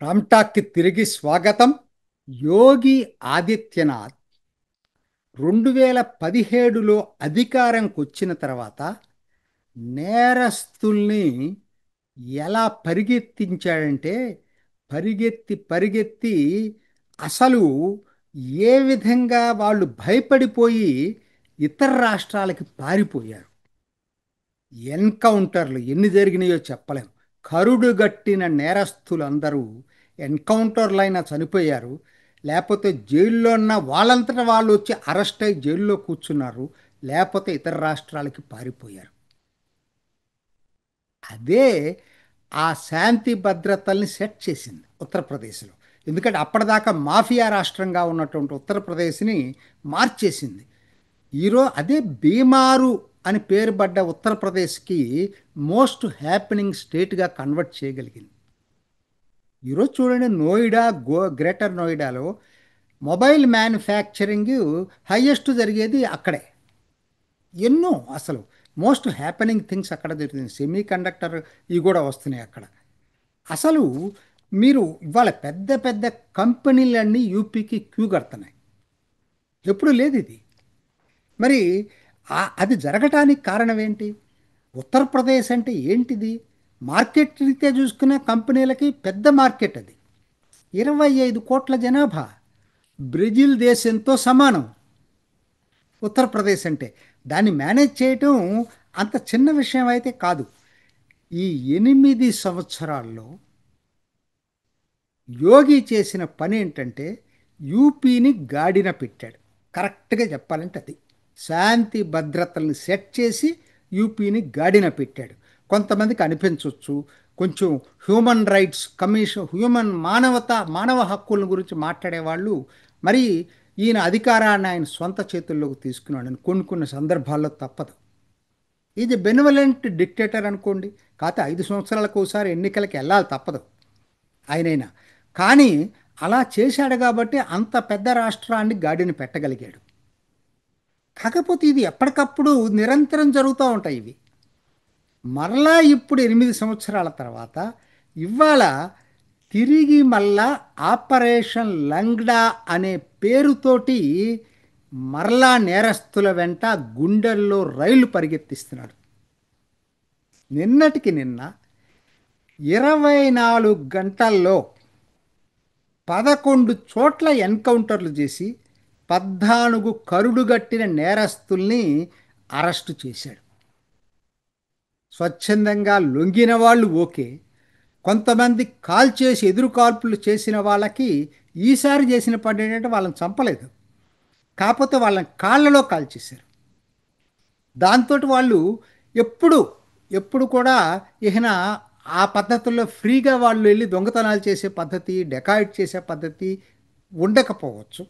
రామ్టాక్కి తిరిగి స్వాగతం. యోగి ఆదిత్యనాథ్ 2017లో అధికారంకి వచ్చిన తర్వాత నేరస్తుల్ని ఎలా పరిగెత్తించాడంటే పరిగెత్తి పరిగెత్తి అసలు ఏ విధంగా వాళ్ళు భయపడిపోయి ఇతర రాష్ట్రాలకి పారిపోయారు. ఎన్కౌంటర్లు ఎన్ని జరిగినాయో చెప్పలేం. కరుడుగట్టిన నేరస్తులందరూ ఎన్కౌంటర్లైనా చనిపోయారు, లేకపోతే జైల్లో ఉన్న వాళ్ళంతట వాళ్ళు వచ్చి అరెస్ట్ అయ్యి జైల్లో కూర్చున్నారు, లేకపోతే ఇతర రాష్ట్రాలకి పారిపోయారు. అదే ఆ శాంతి భద్రతల్ని సెట్ చేసింది ఉత్తరప్రదేశ్లో. ఎందుకంటే అప్పటిదాకా మాఫియా రాష్ట్రంగా ఉన్నటువంటి ఉత్తరప్రదేశ్ని మార్చేసింది. అదే బీమారు అని పేరు పడ్డ ఉత్తరప్రదేశ్కి మోస్ట్ హ్యాపెనింగ్ స్టేట్గా కన్వర్ట్ చేయగలిగింది. ఈరోజు చూడండి, గ్రేటర్ నోయిడాలో మొబైల్ మ్యానుఫ్యాక్చరింగ్ హైయెస్ట్ జరిగేది అక్కడే. ఎన్నో అసలు మోస్ట్ హ్యాపెనింగ్ థింగ్స్ అక్కడ జరుగుతుంది. సెమీ కండక్టర్ ఇవి కూడా వస్తున్నాయి అక్కడ. అసలు మీరు ఇవాళ పెద్ద పెద్ద కంపెనీలన్నీ యూపీకి క్యూ కడుతున్నాయి. ఎప్పుడు లేదు ఇది. మరి అది జరగటానికి కారణం ఏంటి? ఉత్తరప్రదేశ్ అంటే ఏంటిది? మార్కెట్ రీత్యా చూసుకున్న కంపెనీలకి పెద్ద మార్కెట్ అది. 25 కోట్ల జనాభా, బ్రెజిల్ దేశంతో సమానం ఉత్తరప్రదేశ్ అంటే. దాన్ని మేనేజ్ చేయటం అంత చిన్న విషయం అయితే కాదు. ఈ 8 సంవత్సరాల్లో యోగి చేసిన పని ఏంటంటే యూపీని గాడిన పెట్టాడు. కరెక్ట్గా చెప్పాలంటే అది శాంతి భద్రతల్ని సెట్ చేసి యూపీని గాడిన పెట్టాడు. కొంతమందికి అనిపించవచ్చు, కొంచెం హ్యూమన్ రైట్స్ కమిషన్, మానవ హక్కుల గురించి మాట్లాడేవాళ్ళు మరి ఈయన అధికారాన్ని ఆయన సొంత చేతుల్లోకి తీసుకున్నాడని కొన్ని సందర్భాల్లో తప్పదు. ఇది బెనివలెంట్ డిక్టేటర్ అనుకోండి, కాకపోతే 5 సంవత్సరాలకు ఒకసారి ఎన్నికలకి వెళ్ళాలి, తప్పదు ఆయనైనా. కానీ అలా చేశాడు కాబట్టి అంత పెద్ద రాష్ట్రాన్ని గాడిన పెట్టగలిగాడు. కాకపోతే ఇది ఎప్పటికప్పుడు నిరంతరం జరుగుతూ ఉంటాయి ఇవి. మరలా ఇప్పుడు 8 సంవత్సరాల తర్వాత ఇవాళ తిరిగి మళ్ళా ఆపరేషన్ లంగ్డా అనే పేరుతోటి మరలా నేరస్తుల వెంట గుండెల్లో రైలు పరిగెత్తిస్తున్నాడు. నిన్నటికి నిన్న 24 గంటల్లో 11 చోట్ల ఎన్కౌంటర్లు చేసి 14 కరుడుగట్టిన నేరస్తుల్ని అరెస్టు చేశాడు. స్వచ్ఛందంగా లొంగిన వాళ్ళు ఓకే, కొంతమంది కాల్చేసి ఎదురు కాల్పులు చేసిన వాళ్ళకి ఈసారి చేసిన పని ఏంటంటే వాళ్ళని చంపలేదు, కాకపోతే వాళ్ళని కాళ్ళలో కాల్చేశారు. దాంతో వాళ్ళు ఎప్పుడు ఎప్పుడు కూడా ఇహన ఆ పద్ధతుల్లో ఫ్రీగా వాళ్ళు వెళ్ళి దొంగతనాలు చేసే పద్ధతి, డెకాయిట్ చేసే పద్ధతి ఉండకపోవచ్చు.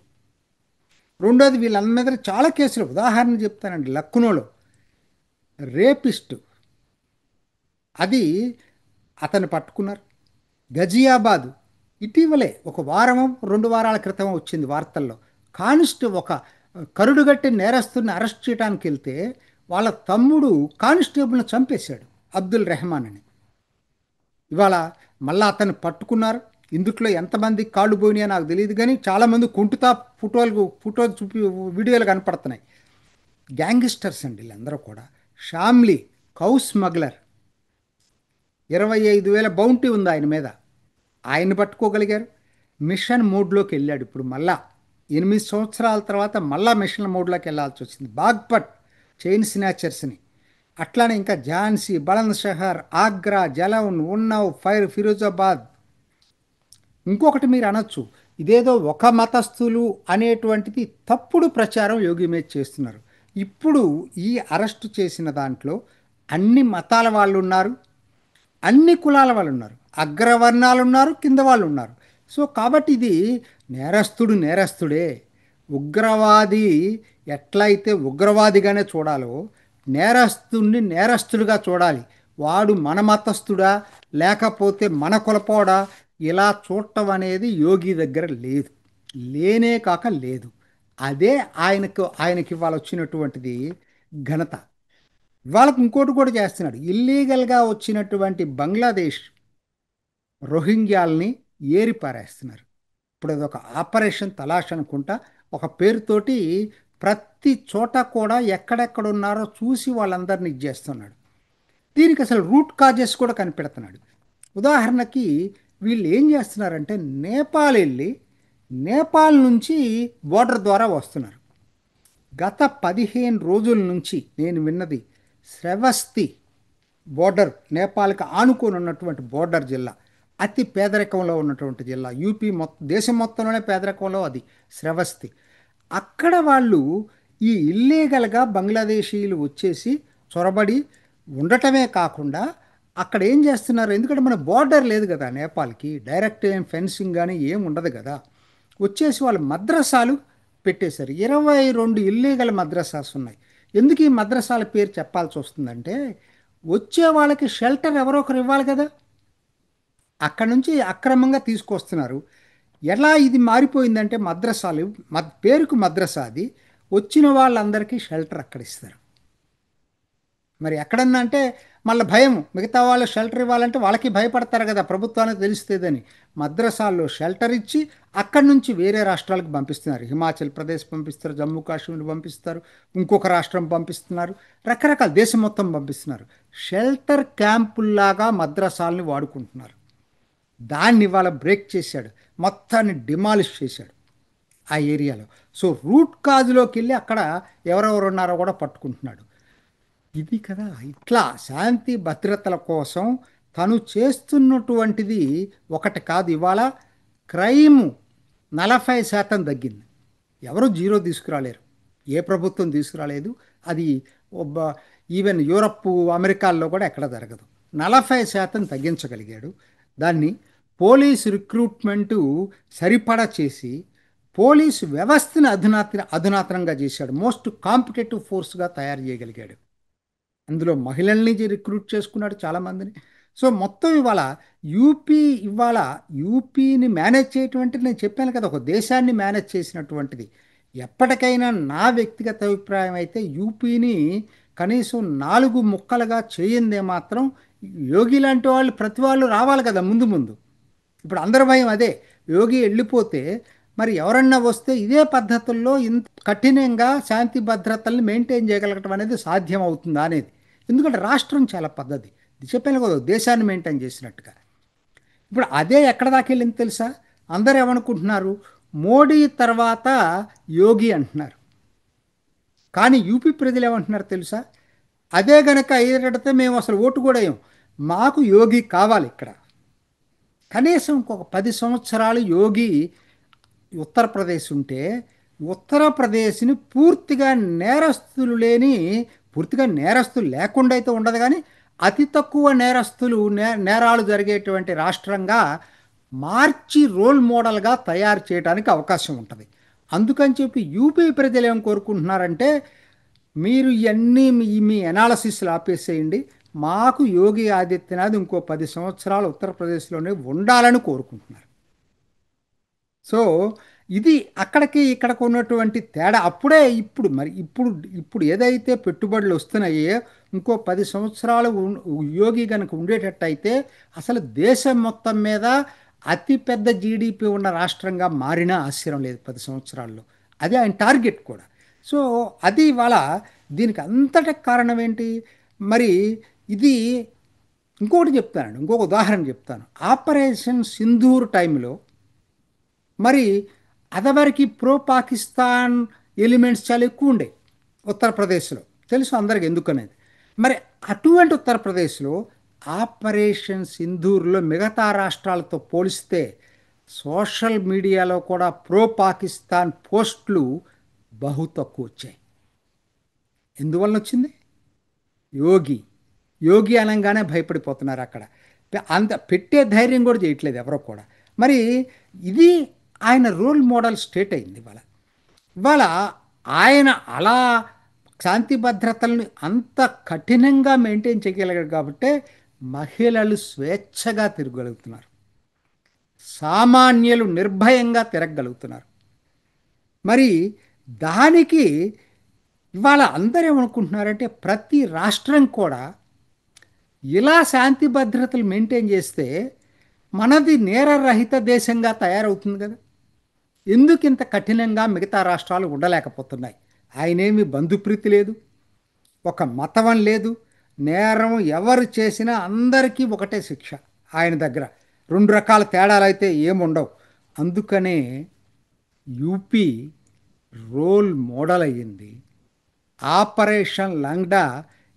రెండోది, వీళ్ళందరి మీద చాలా కేసులు, ఉదాహరణ చెప్తానండి. లక్నోలో రేపిస్టు అది అతను పట్టుకున్నారు. గజియాబాద్ ఇటీవలే ఒక వారమో 2 వారాల క్రితం వచ్చింది వార్తల్లో. ఒక కరుడుగట్టి నేరస్తుని అరెస్ట్ చేయడానికి వెళ్తే వాళ్ళ తమ్ముడు కానిస్టేబుల్ని చంపేశాడు, అబ్దుల్ రెహమాన్ అని. ఇవాళ మళ్ళీ అతన్ని పట్టుకున్నారు. ఇందుట్లో ఎంతమంది కాళ్ళు పోయినాయో నాకు తెలియదు, కానీ చాలామంది కుంటుతా ఫోటోలు చూపి వీడియోలు కనపడుతున్నాయి. గ్యాంగిస్టర్స్ అండి వీళ్ళందరూ కూడా. షామ్లీ కౌ స్మగ్లర్, 25,000 బౌంటీ ఉంది ఆయన మీద, ఆయన్ని పట్టుకోగలిగారు. మిషన్ మోడ్లోకి వెళ్ళాడు. ఇప్పుడు మళ్ళా 8 సంవత్సరాల తర్వాత మళ్ళా మిషన్ మోడ్లోకి వెళ్ళాల్సి వచ్చింది. బాగ్పట్ చైన్ స్నాచర్స్ని, అట్లానే ఇంకా ఝాన్సీ, బలంద్ షహర్, ఆగ్రా, జలౌన్, ఉన్నావ్, ఫిరోజాబాద్. ఇంకొకటి మీరు అనొచ్చు, ఇదేదో ఒక మతస్థులు అనేటువంటిది తప్పుడు ప్రచారం యోగి మీద చేస్తున్నారు. ఇప్పుడు ఈ అరెస్టు చేసిన దాంట్లో అన్ని మతాల వాళ్ళు ఉన్నారు, అన్ని కులాల వాళ్ళు ఉన్నారు, అగ్రవర్ణాలు ఉన్నారు, కింద వాళ్ళు ఉన్నారు. సో కాబట్టి ఇది నేరస్తుడే. ఉగ్రవాది ఎట్లయితే ఉగ్రవాదిగానే చూడాలో నేరస్తుడిని నేరస్తుడిగా చూడాలి. వాడు మన మతస్థుడా లేకపోతే మన కులపోడా ఇలా చూడటం అనేది యోగి దగ్గర లేదు, లేనే కాక లేదు. అదే ఆయనకి ఇవాళ వచ్చినటువంటిది ఘనత. వాళ్ళకి ఇంకోటి కూడా చేస్తున్నాడు. ఇల్లీగల్గా వచ్చినటువంటి బంగ్లాదేశ్ రోహింగ్యాల్ని ఏరి పారేస్తున్నారు. ఇప్పుడు అదొక ఆపరేషన్ తలాష్ అనుకుంటా, ఒక పేరుతోటి ప్రతి చోట కూడా ఎక్కడెక్కడ ఉన్నారో చూసి వాళ్ళందరినీ ఇది చేస్తున్నాడు. దీనికి అసలు రూట్ కాజెస్ కూడా కనిపెడుతున్నాడు. ఉదాహరణకి వీళ్ళు ఏం చేస్తున్నారంటే నేపాల్ వెళ్ళి నేపాల్ నుంచి బోర్డర్ ద్వారా వస్తున్నారు. గత 15 రోజుల నుంచి నేను విన్నది శ్రవస్తి బోర్డర్, నేపాల్కి ఆనుకొని ఉన్నటువంటి బోర్డర్ జిల్లా, అతి పేదరికంలో ఉన్నటువంటి జిల్లా, యూపీ మొత్తం దేశం మొత్తంలోనే పేదరికంలో అది శ్రవస్తి. అక్కడ వాళ్ళు ఈ ఇల్లీగల్గా బంగ్లాదేశీయులు వచ్చేసి చొరబడి ఉండటమే కాకుండా అక్కడ ఏం చేస్తున్నారు, ఎందుకంటే మన బోర్డర్ లేదు కదా నేపాల్కి, డైరెక్ట్ ఏం ఫెన్సింగ్ కానీ ఏం ఉండదు కదా, వచ్చేసి వాళ్ళు మద్రసాలు పెట్టేశారు. 22 ఇల్లీగల్ మద్రసాస్ ఉన్నాయి. ఎందుకు ఈ మద్రసాల పేరు చెప్పాల్సి వస్తుందంటే వచ్చే వాళ్ళకి షెల్టర్ ఎవరో ఒకరు ఇవ్వాలి కదా, అక్కడ నుంచి అక్రమంగా తీసుకొస్తున్నారు. ఎలా ఇది మారిపోయిందంటే మద్రసాలు, పేరుకు మద్రసా, అది వచ్చిన వాళ్ళందరికీ షెల్టర్ అక్కడ ఇస్తారు. మరి ఎక్కడన్నా అంటే మళ్ళీ భయం, మిగతా వాళ్ళు షెల్టర్ ఇవ్వాలంటే వాళ్ళకి భయపడతారు కదా ప్రభుత్వానికి తెలుస్తుందని, మద్రసాల్లో షెల్టర్ ఇచ్చి అక్కడి నుంచి వేరే రాష్ట్రాలకు పంపిస్తున్నారు. హిమాచల్ ప్రదేశ్ పంపిస్తారు, జమ్మూ కాశ్మీర్ పంపిస్తారు, ఇంకొక రాష్ట్రం పంపిస్తున్నారు, రకరకాల దేశం మొత్తం పంపిస్తున్నారు. షెల్టర్ క్యాంపుల్లాగా మద్రసాలని వాడుకుంటున్నారు. దాన్ని ఇవాళ బ్రేక్ చేశాడు, మొత్తాన్ని డిమాలిష్ చేశాడు ఆ ఏరియాలో. సో రూట్ కాజ్లోకి వెళ్ళి అక్కడ ఎవరెవరు ఉన్నారో కూడా పట్టుకుంటున్నాడు. ఇది కదా, ఇట్లా శాంతి భద్రతల కోసం తను చేస్తున్నటువంటిది ఒకటి కాదు. ఇవాళ క్రైమ్ 40% తగ్గింది. ఎవరు జీరో తీసుకురాలేరు, ఏ ప్రభుత్వం తీసుకురాలేదు. అది ఒబ్బ ఈవెన్ యూరప్, అమెరికాల్లో కూడా ఎక్కడ జరగదు. 40% తగ్గించగలిగాడు. దాన్ని పోలీసు రిక్రూట్మెంటు సరిపడా చేసి పోలీసు వ్యవస్థను అధునాతనంగా చేశాడు. మోస్ట్ కాంపిటేటివ్ ఫోర్స్గా తయారు చేయగలిగాడు. అందులో మహిళల్ని రిక్రూట్ చేసుకున్నాడు చాలామందిని. సో మొత్తం ఇవాళ యూపీ, ఇవాళ యూపీని మేనేజ్ చేయటువంటి, నేను చెప్పాను కదా, ఒక దేశాన్ని మేనేజ్ చేసినటువంటిది. ఎప్పటికైనా నా వ్యక్తిగత అభిప్రాయం అయితే యూపీని కనీసం 4 ముక్కలుగా చేయిందే మాత్రం యోగి లాంటి వాళ్ళు, ప్రతి వాళ్ళు రావాలి కదా ముందు ముందు. ఇప్పుడు అందరి భయం అదే, యోగి వెళ్ళిపోతే మరి ఎవరన్నా వస్తే ఇదే పద్ధతుల్లో ఇంత కఠినంగా శాంతి భద్రతల్ని మెయింటైన్ చేయగలగటం అనేది సాధ్యం అవుతుందా అనేది. ఎందుకంటే రాష్ట్రం చాలా పద్ధతి, చెప్పాను కదా, దేశాన్ని మెయింటైన్ చేసినట్టుగా. ఇప్పుడు అదే ఎక్కడ దాకా వెళ్ళింది తెలుసా? అందరూ ఏమనుకుంటున్నారు, మోడీ తర్వాత యోగి అంటున్నారు. కానీ యూపీ ప్రజలు ఏమంటున్నారు తెలుసా? అదే గనక అయ్యేటడితే మేము అసలు ఓటు కూడా వేయం, మాకు యోగి కావాలి. ఇక్కడ కనీసం ఇంకొక 10 సంవత్సరాలు యోగి ఉత్తరప్రదేశ్ ఉంటే ఉత్తరప్రదేశ్ని పూర్తిగా నేరస్తులు లేని, పూర్తిగా నేరస్తులు లేకుండా అయితే ఉండదు కానీ అతి తక్కువ నేరస్తులు, నేరాలు జరిగేటువంటి రాష్ట్రంగా మార్చి రోల్ మోడల్గా తయారు చేయడానికి అవకాశం ఉంటుంది. అందుకని చెప్పి యూపీ ప్రజలు ఏం కోరుకుంటున్నారంటే మీరు ఇవన్నీ మీ ఎనాలసిస్లు ఆపేసేయండి, మాకు యోగి ఆదిత్యనాథ్ ఇంకో 10 సంవత్సరాలు ఉత్తరప్రదేశ్లోనే ఉండాలని కోరుకుంటున్నారు. సో ఇది అక్కడికి ఇక్కడికి ఉన్నటువంటి తేడా. అప్పుడే ఇప్పుడు మరి ఇప్పుడు ఏదైతే పెట్టుబడులు వస్తున్నాయో ఇంకో 10 సంవత్సరాలు యోగి కనుక ఉండేటట్టయితే అసలు దేశం మొత్తం మీద అతిపెద్ద జీడిపి ఉన్న రాష్ట్రంగా మారినా ఆశ్చర్యం లేదు 10 సంవత్సరాల్లో. అది ఆయన టార్గెట్ కూడా. సో అది ఇవాళ దీనికి అంతటి కారణం ఏంటి మరి? ఇది ఇంకొకటి చెప్తానండి, ఇంకొక ఉదాహరణ చెప్తాను. ఆపరేషన్ సింధూర్ టైంలో మరి అదవరికి ప్రో పాకిస్తాన్ ఎలిమెంట్స్ చాలా ఎక్కువ ఉండే ఉత్తరప్రదేశ్లో, తెలుసు అందరికి ఎందుకనేది. మరి అటువంటి ఉత్తరప్రదేశ్లో ఆపరేషన్ సింధూర్లో మిగతా రాష్ట్రాలతో పోలిస్తే సోషల్ మీడియాలో కూడా ప్రో పాకిస్తాన్ పోస్టులు బహు తక్కువ వచ్చాయి. ఎందువల్ల వచ్చింది? యోగి యోగి అనగానే భయపడిపోతున్నారు అక్కడ, అంత పెట్టే ధైర్యం కూడా చేయట్లేదు ఎవరో కూడా. మరి ఇది ఆయన రోల్ మోడల్ స్టేట్ అయింది ఇవాళ ఆయన అలా శాంతి భద్రతలను అంత కఠినంగా మెయింటైన్ చేయగలిగారు కాబట్టి మహిళలు స్వేచ్ఛగా తిరగలుగుతున్నారు, సామాన్యులు నిర్భయంగా తిరగలుగుతున్నారు. మరి దానికి ఇవాళ అందరూ ఏమనుకుంటున్నారంటే ప్రతి రాష్ట్రం కూడా ఇలా శాంతి భద్రతలు మెయింటైన్ చేస్తే మనది నేరరహిత దేశంగా తయారవుతుంది కదా. ఎందుకు ఇంత కఠినంగా మిగతా రాష్ట్రాలు ఉండలేకపోతున్నాయి? ఆయనేమి బంధుప్రీతి లేదు, ఒక మతం లేదు. నేరం ఎవరు చేసినా అందరికీ ఒకటే శిక్ష ఆయన దగ్గర. రెండు రకాల తేడాలైతే ఏముండవు. అందుకనే యూపీ రోల్ మోడల్ అయ్యింది. ఆపరేషన్ లంగ్డా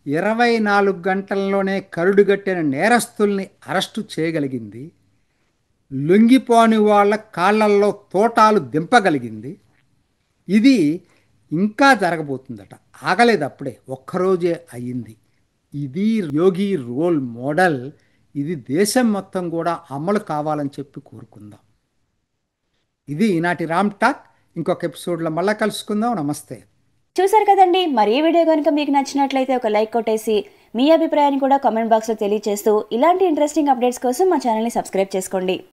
24 గంటల్లోనే కరుడుగట్టిన నేరస్తుల్ని అరెస్టు చేయగలిగింది. లొంగిపోని వాళ్ళ కాళ్ళల్లో తోటాలు దింపగలిగింది. ఇది ఇంకా జరగబోతుందట. ఆగలేదు, అప్పుడే ఒక్కరోజే అయ్యింది. ఇది యోగి రోల్ మోడల్. ఇది దేశం మొత్తం కూడా అమలు కావాలని చెప్పి కోరుకుందాం. ఇది ఈనాటి రామ్ టాక్. ఇంకొక ఎపిసోడ్లో మళ్ళీ కలుసుకుందాం. నమస్తే. చూసారు కదండి. మరి ఈ వీడియో కనుక మీకు నచ్చినట్లయితే ఒక లైక్ కొట్టేసి మీ అభిప్రాయాన్ని కూడా కామెంట్ బాక్స్లో తెలియజేస్తూ ఇలాంటి ఇంట్రెస్టింగ్ అప్డేట్స్ కోసం మా ఛానల్ని సబ్స్క్రైబ్ చేసుకోండి.